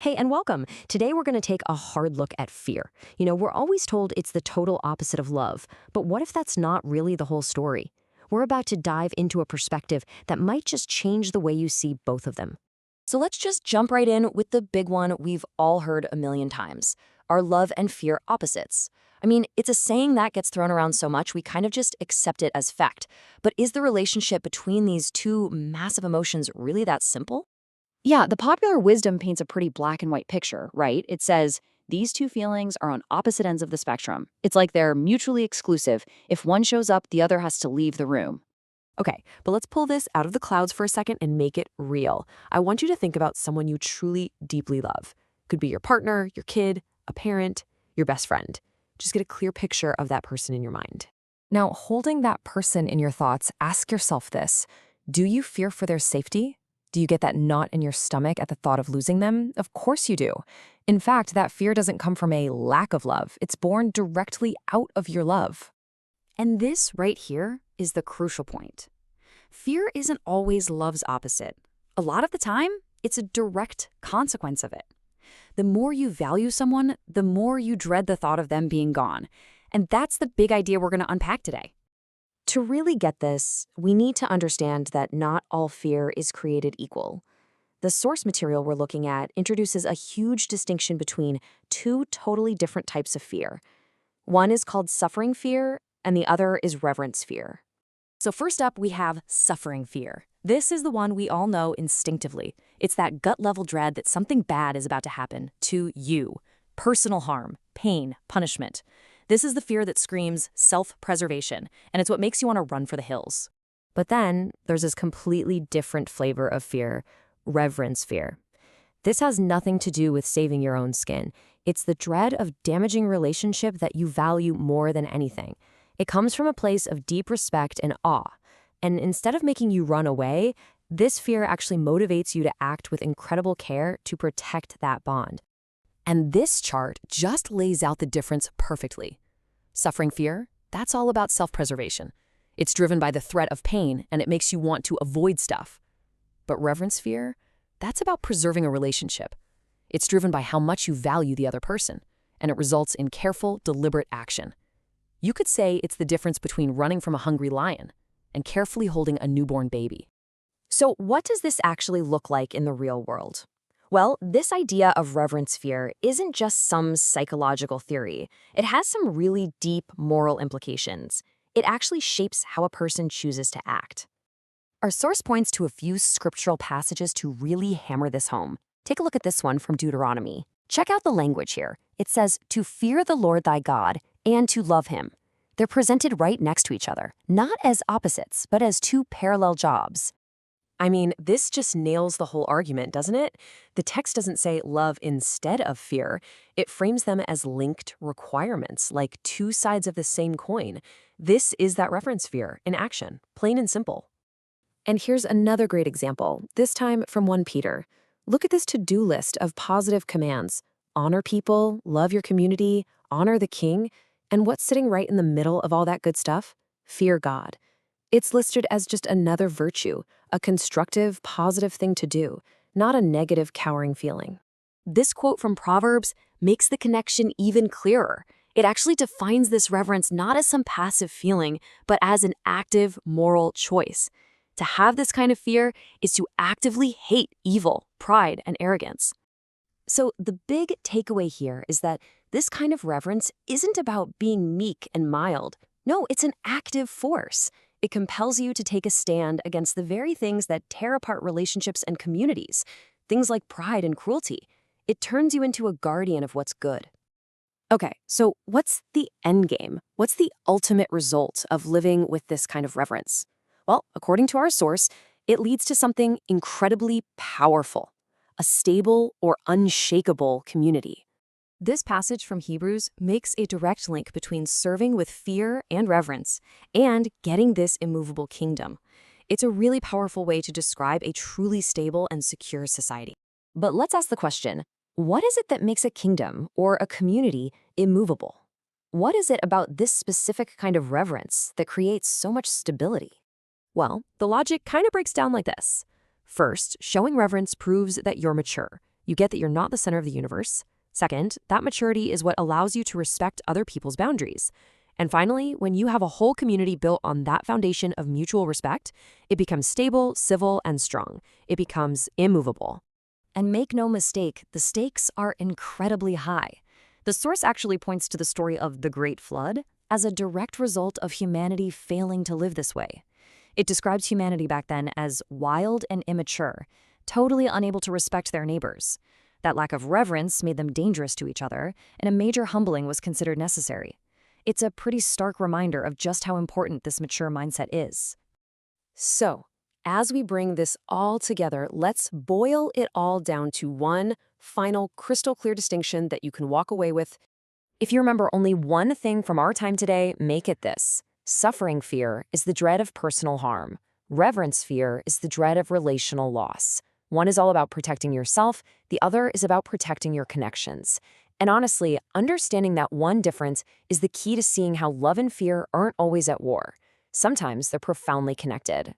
Hey, and welcome. Today we're going to take a hard look at fear. We're always told it's the total opposite of love, but what if that's not really the whole story? We're about to dive into a perspective that might just change the way you see both of them. So let's just jump right in with the big one we've all heard a million times. Are love and fear opposites? I mean, it's a saying that gets thrown around so much we kind of just accept it as fact. But is the relationship between these two massive emotions really that simple? Yeah, the popular wisdom paints a pretty black and white picture, right? It says these two feelings are on opposite ends of the spectrum. It's like they're mutually exclusive. If one shows up, the other has to leave the room. Okay, but let's pull this out of the clouds for a second and make it real. I want you to think about someone you truly, deeply love. Could be your partner, your kid, a parent, your best friend. Just get a clear picture of that person in your mind. Now, holding that person in your thoughts, ask yourself this. Do you fear for their safety? Do you get that knot in your stomach at the thought of losing them? Of course you do. In fact, that fear doesn't come from a lack of love. It's born directly out of your love. And this right here is the crucial point. Fear isn't always love's opposite. A lot of the time, it's a direct consequence of it. The more you value someone, the more you dread the thought of them being gone. And that's the big idea we're going to unpack today. To really get this, we need to understand that not all fear is created equal. The source material we're looking at introduces a huge distinction between two totally different types of fear. One is called suffering fear, and the other is reverence fear. So first up, we have suffering fear. This is the one we all know instinctively. It's that gut-level dread that something bad is about to happen to you. Personal harm, pain, punishment. This is the fear that screams self-preservation, and it's what makes you want to run for the hills. But then there's this completely different flavor of fear, reverence fear. This has nothing to do with saving your own skin. It's the dread of damaging relationship that you value more than anything. It comes from a place of deep respect and awe. And instead of making you run away, this fear actually motivates you to act with incredible care to protect that bond. And this chart just lays out the difference perfectly. Suffering fear, that's all about self-preservation. It's driven by the threat of pain, and it makes you want to avoid stuff. But reverence fear, that's about preserving a relationship. It's driven by how much you value the other person, and it results in careful, deliberate action. You could say it's the difference between running from a hungry lion and carefully holding a newborn baby. So what does this actually look like in the real world? Well, this idea of reverence fear isn't just some psychological theory. It has some really deep moral implications. It actually shapes how a person chooses to act. Our source points to a few scriptural passages to really hammer this home. Take a look at this one from Deuteronomy. Check out the language here. It says, "To fear the Lord thy God and to love him." They're presented right next to each other, not as opposites, but as two parallel jobs. I mean, this just nails the whole argument, doesn't it? The text doesn't say love instead of fear. It frames them as linked requirements, like two sides of the same coin. This is that reverence fear in action, plain and simple. And here's another great example, this time from 1 Peter. Look at this to-do list of positive commands. Honor people, love your community, honor the king. And what's sitting right in the middle of all that good stuff? Fear God. It's listed as just another virtue, a constructive, positive thing to do, not a negative, cowering feeling. This quote from Proverbs makes the connection even clearer. It actually defines this reverence not as some passive feeling, but as an active moral choice. To have this kind of fear is to actively hate evil, pride, and arrogance. So the big takeaway here is that this kind of reverence isn't about being meek and mild. No, it's an active force. It compels you to take a stand against the very things that tear apart relationships and communities, things like pride and cruelty. It turns you into a guardian of what's good. Okay, so what's the end game? What's the ultimate result of living with this kind of reverence? Well, according to our source, it leads to something incredibly powerful, a stable or unshakable community. This passage from Hebrews makes a direct link between serving with fear and reverence and getting this immovable kingdom. It's a really powerful way to describe a truly stable and secure society. But let's ask the question, what is it that makes a kingdom or a community immovable? What is it about this specific kind of reverence that creates so much stability? Well, the logic kind of breaks down like this. First, showing reverence proves that you're mature. You get that you're not the center of the universe. Second, that maturity is what allows you to respect other people's boundaries. And finally, when you have a whole community built on that foundation of mutual respect, it becomes stable, civil, and strong. It becomes immovable. And make no mistake, the stakes are incredibly high. The source actually points to the story of the Great Flood as a direct result of humanity failing to live this way. It describes humanity back then as wild and immature, totally unable to respect their neighbors. That lack of reverence made them dangerous to each other, and a major humbling was considered necessary. It's a pretty stark reminder of just how important this mature mindset is. So, as we bring this all together, let's boil it all down to one final crystal clear distinction that you can walk away with. If you remember only one thing from our time today, make it this. Suffering fear is the dread of personal harm. Reverence fear is the dread of relational loss. One is all about protecting yourself, the other is about protecting your connections. And honestly, understanding that one difference is the key to seeing how love and fear aren't always at war. Sometimes they're profoundly connected.